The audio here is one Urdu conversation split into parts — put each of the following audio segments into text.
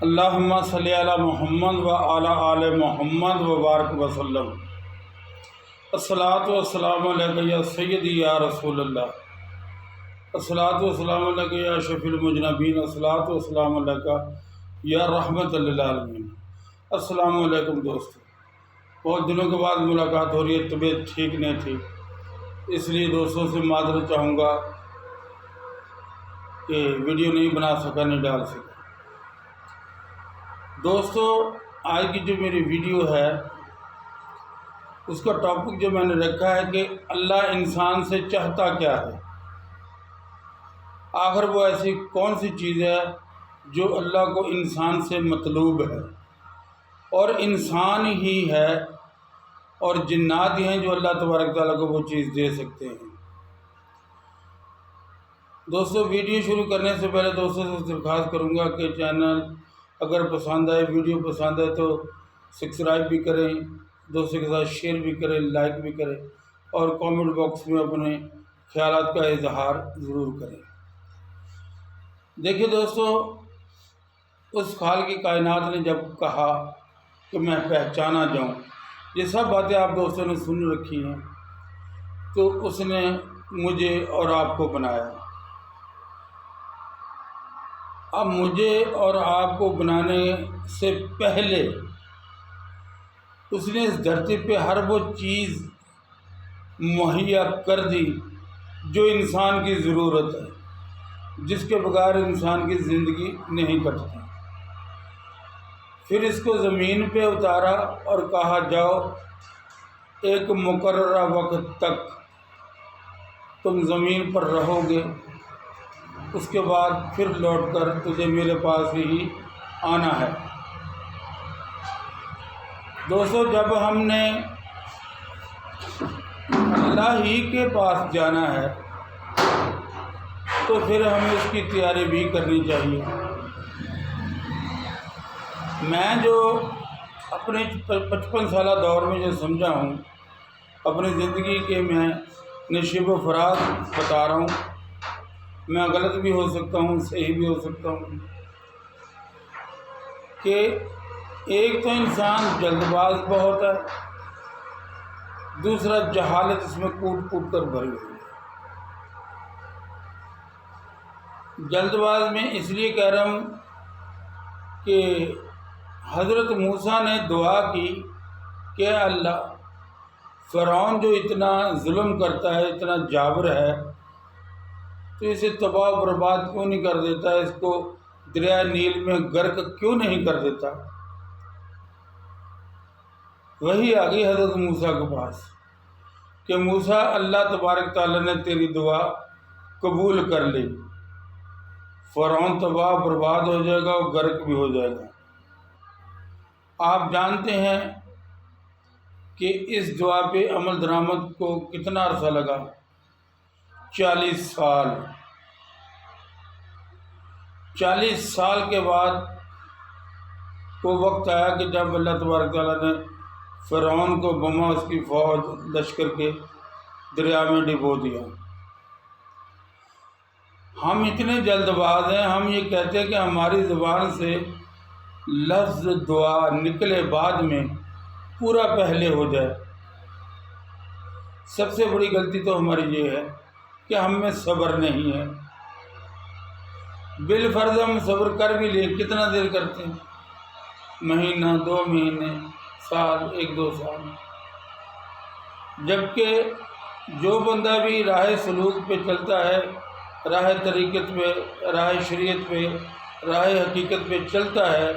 اللہم صلی علی محمد و علی آل محمد و بارک وسلم۔ الصلاۃ والسلام علیک یا سیدی یا رسول اللہ، الصلاۃ والسلام علیک یا شفیع المذنبین، الصلاۃ والسلام علیک یا رحمت للعالمین۔ السلام علیکم دوستو، بہت دنوں کے بعد ملاقات ہو رہی ہے، طبیعت ٹھیک نہیں تھی، اس لیے دوستوں سے معذرت چاہوں گا کہ ویڈیو نہیں بنا سکا، نہیں ڈال سکا۔ دوستو، آج کی جو میری ویڈیو ہے اس کا ٹاپک جو میں نے رکھا ہے کہ اللہ انسان سے چاہتا کیا ہے، آخر وہ ایسی کون سی چیز ہے جو اللہ کو انسان سے مطلوب ہے، اور انسان ہی ہے اور جنات ہی ہیں جو اللہ تبارک تعالیٰ کو وہ چیز دے سکتے ہیں۔ دوستو، ویڈیو شروع کرنے سے پہلے دوستوں سے درخواست کروں گا کہ چینل اگر پسند آئے، ویڈیو پسند ہے تو سبسکرائب بھی کریں، دوستوں کے ساتھ شیئر بھی کریں، لائک بھی کریں، اور کامنٹ باکس میں اپنے خیالات کا اظہار ضرور کریں۔ دیکھیے دوستو، اس خالق کی کائنات نے جب کہا کہ میں پہچانا جاؤں، یہ سب باتیں آپ دوستوں نے سن رکھی ہیں، تو اس نے مجھے اور آپ کو بنایا۔ اب مجھے اور آپ کو بنانے سے پہلے اس نے اس دھرتی پہ ہر وہ چیز مہیا کر دی جو انسان کی ضرورت ہے، جس کے بغیر انسان کی زندگی نہیں کٹتی۔ پھر اس کو زمین پہ اتارا اور کہا جاؤ ایک مقررہ وقت تک تم زمین پر رہو گے، اس کے بعد پھر لوٹ کر تجھے میرے پاس ہی آنا ہے۔ دوستو، جب ہم نے اللہ ہی کے پاس جانا ہے تو پھر ہمیں اس کی تیاری بھی کرنی چاہیے۔ میں جو اپنے 55 سالہ دور میں جو سمجھا ہوں، اپنی زندگی کے میں نشیب و فراز بتا رہا ہوں، میں غلط بھی ہو سکتا ہوں، صحیح بھی ہو سکتا ہوں، کہ ایک تو انسان جلد باز بہت ہے، دوسرا جہالت اس میں کوٹ کوٹ کر بھری ہوئی ہے۔ جلد باز میں اس لیے کہہ رہا ہوں کہ حضرت موسیٰ نے دعا کی کہ اللہ، فرعون جو اتنا ظلم کرتا ہے، اتنا جابر ہے، تو اسے تباہ و برباد کیوں نہیں کر دیتا، اس کو دریائے نیل میں غرق کیوں نہیں کر دیتا۔ وہی آ گئی حضرت موسیٰ کے پاس کہ موسیٰ، اللہ تبارک تعالیٰ نے تیری دعا قبول کر لی، فرعون تباہ و برباد ہو جائے گا اور غرق بھی ہو جائے گا۔ آپ جانتے ہیں کہ اس دعا پہ عمل درآمد کو کتنا عرصہ لگا؟ 40 سال۔ 40 سال کے بعد وہ وقت آیا کہ جب اللہ تبارک تعالیٰ نے فرعون کو بما اس کی فوج لشکر کے دریا میں ڈبو دیا۔ ہم اتنے جلد باز ہیں، ہم یہ کہتے ہیں کہ ہماری زبان سے لفظ دعا نکلے بعد میں، پورا پہلے ہو جائے۔ سب سے بڑی غلطی تو ہماری یہ ہے کہ ہم میں صبر نہیں ہے۔ بالفرض ہم صبر کر بھی لیں، کتنا دیر کرتے ہیں؟ مہینہ، 2 مہینے، سال، 1-2 سال۔ جبکہ جو بندہ بھی راہ سلوک پہ چلتا ہے، راہ طریقت پہ، راہ شریعت پہ، راہ حقیقت پہ چلتا ہے،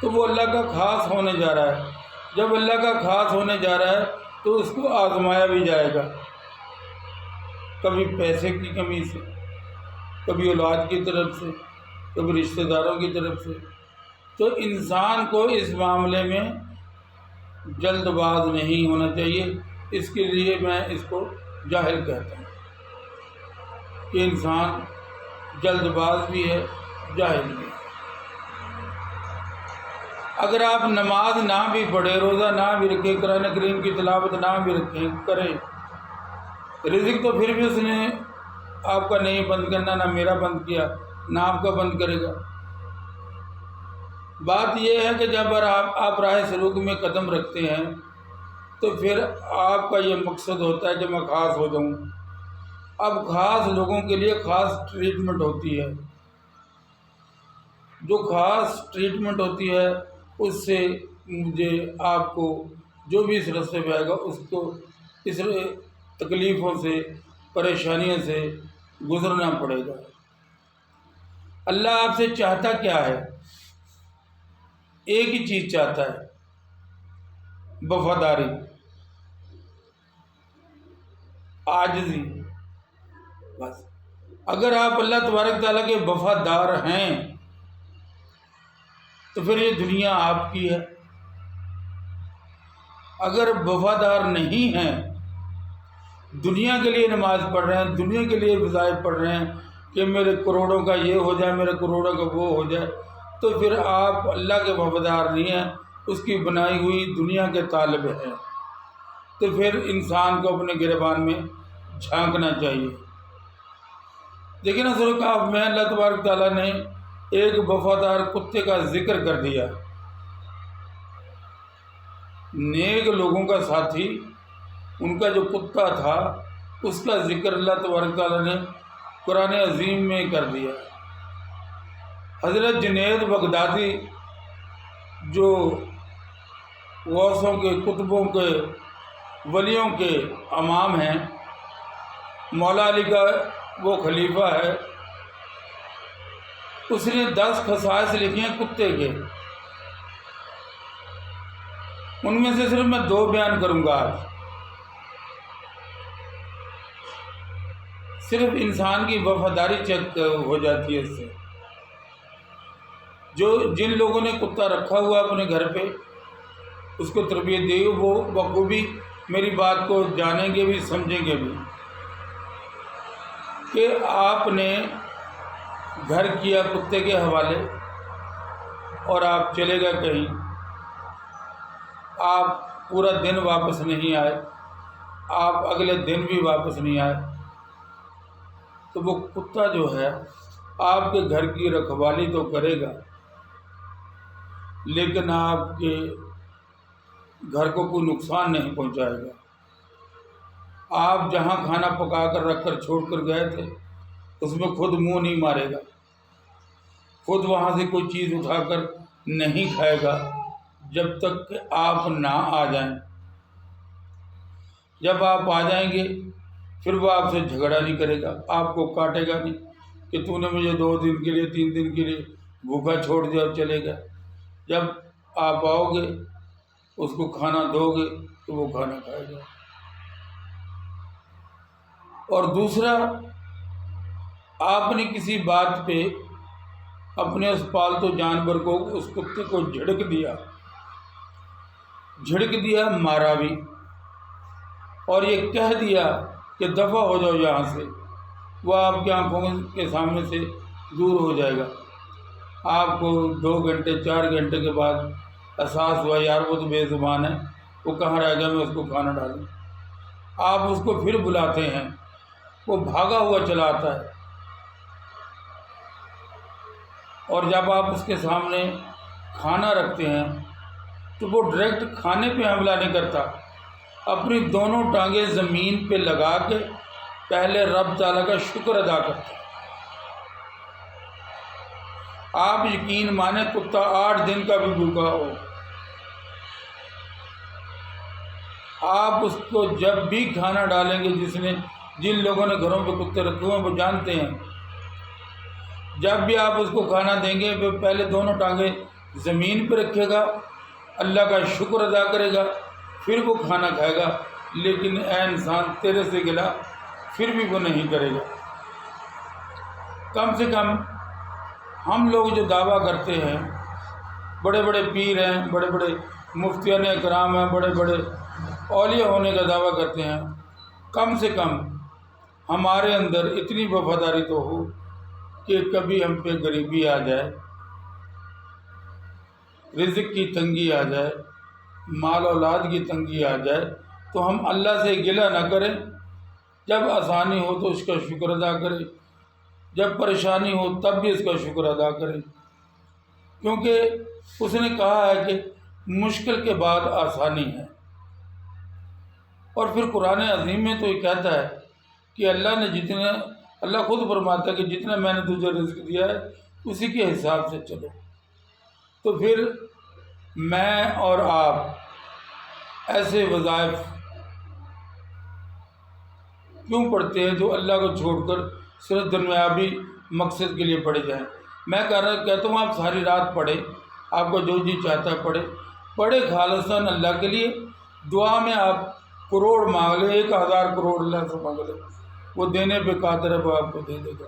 تو وہ اللہ کا خاص ہونے جا رہا ہے۔ جب اللہ کا خاص ہونے جا رہا ہے تو اس کو آزمایا بھی جائے گا، کبھی پیسے کی کمی سے، کبھی اولاد کی طرف سے، کبھی رشتہ داروں کی طرف سے۔ تو انسان کو اس معاملے میں جلد باز نہیں ہونا چاہیے۔ اس کے لیے میں اس کو جاہل کہتا ہوں کہ انسان جلد باز بھی ہے، جاہل بھی ہے۔ اگر آپ نماز نہ بھی پڑھیں، روزہ نہ بھی رکھیں، قرآن کریم کی تلاوت نہ بھی کریں، رزق تو پھر بھی اس نے آپ کا نہیں بند کرنا، نہ میرا بند کیا، نہ آپ کا بند کرے گا۔ بات یہ ہے کہ جب آپ راہ سلوک میں قدم رکھتے ہیں تو پھر آپ کا یہ مقصد ہوتا ہے کہ میں خاص ہو جاؤں. اب خاص لوگوں کے لیے خاص ٹریٹمنٹ ہوتی ہے. جو خاص ٹریٹمنٹ ہوتی ہے اس سے مجھے آپ کو جو بھی اس رستے پہ آئے گا اس کو اس تکلیفوں سے پریشانیوں سے گزرنا پڑے گا. اللہ آپ سے چاہتا کیا ہے؟ ایک ہی چیز چاہتا ہے، وفاداری، عاجزی. بس اگر آپ اللہ تبارک تعالیٰ کے وفادار ہیں تو پھر یہ دنیا آپ کی ہے. اگر وفادار نہیں ہیں، دنیا کے لیے نماز پڑھ رہے ہیں، دنیا کے لیے وظائف پڑھ رہے ہیں کہ میرے کروڑوں کا یہ ہو جائے، میرے کروڑوں کا وہ ہو جائے، تو پھر آپ اللہ کے وفادار نہیں ہیں، اس کی بنائی ہوئی دنیا کے طالب ہیں. تو پھر انسان کو اپنے گریبان میں جھانکنا چاہیے. لیکن سورہ کہف میں اللہ تبارک تعالیٰ نے ایک وفادار کتے کا ذکر کر دیا. نیک لوگوں کا ساتھی، ان کا جو کتا تھا اس کا ذکر اللہ تبارک تعالیٰ نے قرآن عظیم میں کر دیا. حضرت جنید بغدادی جو غوثوں کے، قطبوں کے، ولیوں کے امام ہیں، مولا علی کا وہ خلیفہ ہے، اس نے 10 خصائص لکھی ہیں کتے کے. ان میں سے صرف میں 2 بیان کروں گا آج. صرف انسان کی وفاداری چیک ہو جاتی ہے اس سے. جن لوگوں نے کتا رکھا ہوا اپنے گھر پہ، اس کو تربیت دی، وہ بخوبی میری بات کو جانیں گے بھی، سمجھیں گے بھی کہ آپ نے گھر کیا کتے کے حوالے اور آپ چلے گئے کہیں، آپ پورا دن واپس نہیں آئے، آپ اگلے دن بھی واپس نہیں آئے، تو وہ کتا جو ہے آپ کے گھر کی رکھوالی تو کرے گا لیکن آپ کے گھر کو کوئی نقصان نہیں پہنچائے گا. آپ جہاں کھانا پکا کر رکھ کر چھوڑ کر گئے تھے اس میں خود منہ نہیں مارے گا، خود وہاں سے کوئی چیز اٹھا کر نہیں کھائے گا جب تک کہ آپ نہ آ جائیں. جب آپ آ جائیں گے پھر وہ آپ سے جھگڑا نہیں کرے گا، آپ کو کاٹے گا نہیں کہ تو نے مجھے 2 دن کے لیے 3 دن کے لیے بھوکا چھوڑ دیا اور چلے گا. جب آپ آؤ گے اس کو کھانا دو گے تو وہ کھانا کھائے گا. اور دوسرا، آپ نے کسی بات پہ اپنے اس پالتو جانور کو، اس کتے کو جھڑک دیا، مارا بھی، اور یہ کہہ دیا کہ دفع ہو جاؤ یہاں سے، وہ آپ کی آنکھوں کے سامنے سے دور ہو جائے گا. آپ کو 2 گھنٹے 4 گھنٹے کے بعد احساس ہوا یار وہ تو بے زبان ہے، وہ کہاں رہ گیا، میں اس کو کھانا ڈالوں. آپ اس کو پھر بلاتے ہیں، وہ بھاگا ہوا چلا آتا ہے، اور جب آپ اس کے سامنے کھانا رکھتے ہیں تو وہ ڈائریکٹ کھانے پہ حملہ نہیں کرتا، اپنی دونوں ٹانگیں زمین پہ لگا کے پہلے رب تعالیٰ کا شکر ادا کرتا ہے. آپ یقین مانیں کتا 8 دن کا بھی بھوکا ہو، آپ اس کو جب بھی کھانا ڈالیں گے، جن لوگوں نے گھروں پہ کتے رکھے ہوئے ہیں وہ جانتے ہیں، جب بھی آپ اس کو کھانا دیں گے وہ پہلے دونوں ٹانگیں زمین پہ رکھے گا، اللہ کا شکر ادا کرے گا، پھر وہ کھانا کھائے گا. لیکن اے انسان تیرے سے گلا پھر بھی وہ نہیں کرے گا. کم سے کم ہم لوگ جو دعویٰ کرتے ہیں، بڑے بڑے پیر ہیں، بڑے بڑے مفتیان اکرام ہیں، بڑے بڑے اولیاء ہونے کا دعویٰ کرتے ہیں، کم سے کم ہمارے اندر اتنی وفاداری تو ہو کہ کبھی ہم پہ غریبی آ جائے، رزق کی تنگی آ جائے، مال اولاد کی تنگی آ جائے تو ہم اللہ سے گلہ نہ کریں. جب آسانی ہو تو اس کا شکر ادا کریں، جب پریشانی ہو تب بھی اس کا شکر ادا کریں. کیونکہ اس نے کہا ہے کہ مشکل کے بعد آسانی ہے۔ اور پھر قرآن عظیم میں تو یہ کہتا ہے کہ اللہ خود فرماتا ہے کہ جتنا میں نے تجھے رزق دیا ہے اسی کے حساب سے چلو۔ تو پھر میں اور آپ ایسے وظائف کیوں پڑھتے ہیں جو اللہ کو چھوڑ کر صرف دنیاوی مقصد کے لیے پڑھے جائیں؟ میں کہتا ہوں آپ ساری رات پڑھیں، آپ کو جو جی چاہتا ہے پڑھے خالصاً اللہ کے لیے۔ دعا میں آپ کروڑ مانگ لیں، 1000 کروڑ اللہ سے مانگ لیں، وہ دینے پہ قادر ہے، وہ آپ کو دے دے گا۔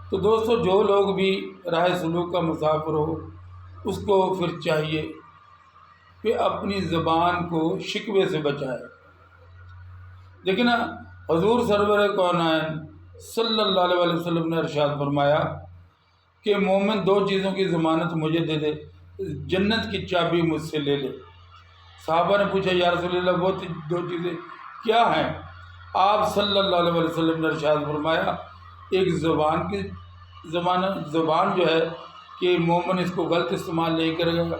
تو دوستو، جو لوگ بھی راہ سلوک کا مسافر ہو اس کو پھر چاہیے کہ اپنی زبان کو شکوے سے بچائے۔ دیکھیں نا، حضور سرور کونین صلی اللہ علیہ وسلم نے ارشاد فرمایا کہ مومن 2 چیزوں کی ضمانت مجھے دے دے، جنت کی چابی مجھ سے لے لے۔ صحابہ نے پوچھا یا رسول اللہ وہ 2 چیزیں کیا ہیں؟ آپ صلی اللہ علیہ وسلم نے ارشاد فرمایا، ایک زبان جو ہے کہ مومن اس کو غلط استعمال نہیں کرے گا،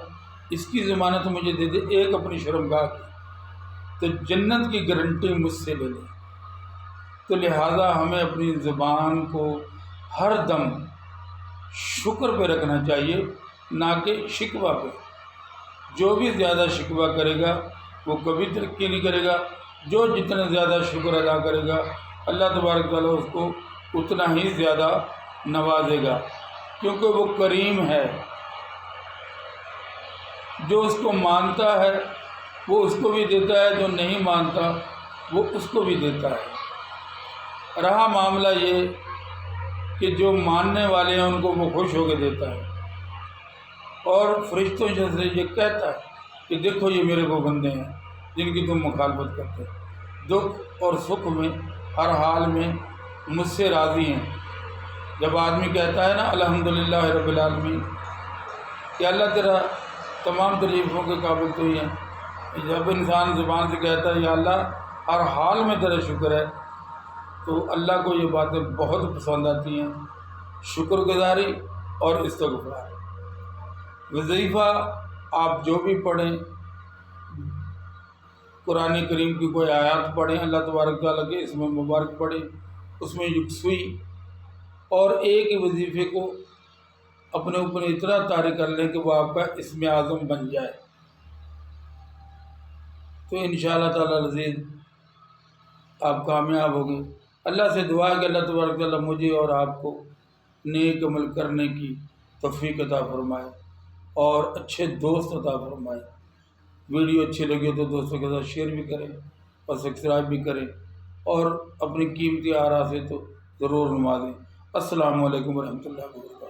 اس کی ضمانت مجھے دے دے، ایک اپنی شرمگاہ کی، تو جنت کی گارنٹی مجھ سے لے لے۔ تو لہٰذا ہمیں اپنی زبان کو ہر دم شکر پہ رکھنا چاہیے، نہ کہ شکوہ پہ۔ جو بھی زیادہ شکوہ کرے گا وہ کبھی ترقی نہیں کرے گا، جو جتنا زیادہ شکر ادا کرے گا اللہ تبارک تعالیٰ اس کو اتنا ہی زیادہ نوازے گا، کیونکہ وہ کریم ہے۔ جو اس کو مانتا ہے وہ اس کو بھی دیتا ہے، جو نہیں مانتا وہ اس کو بھی دیتا ہے۔ رہا معاملہ یہ کہ جو ماننے والے ہیں ان کو وہ خوش ہو کے دیتا ہے، اور فرشتوں سے یہ کہتا ہے کہ دیکھو یہ میرے وہ بندے ہیں جن کی تم مخالفت کرتے ہیں، دکھ اور سکھ میں ہر حال میں مجھ سے راضی ہیں۔ جب آدمی کہتا ہے نا الحمدللہ رب العالمین، کہ اللہ تیرا تمام تعریفوں کے قابل تو ہی ہیں، جب انسان زبان سے کہتا ہے یا اللہ ہر حال میں تیرا شکر ہے، تو اللہ کو یہ باتیں بہت پسند آتی ہیں، شکر گزاری اور استغفار۔ وظیفہ آپ جو بھی پڑھیں، قرآن کریم کی کوئی آیات پڑھیں، اللہ تبارک تعالیٰ کے اسم مبارک پڑھیں، اس میں یکسوئی، اور ایک ہی وظیفے کو اپنے اوپر اتنا طاری کر لیں کہ وہ آپ کا اسم اعظم بن جائے، تو انشاءاللہ تعالیٰ العزیز آپ کامیاب ہوگے۔ اللہ سے دعا ہے کہ اللہ تبارک تعالیٰ مجھے اور آپ کو نیک عمل کرنے کی توفیق عطا فرمائے اور اچھے دوست عطا فرمائے۔ ویڈیو اچھی لگے تو دوستوں کے ساتھ شیئر بھی کریں اور سبسکرائب بھی کریں، اور اپنی قیمتی آراء سے تو ضرور نوازیں۔ السلام علیکم ورحمۃ اللہ وبرکاتہ۔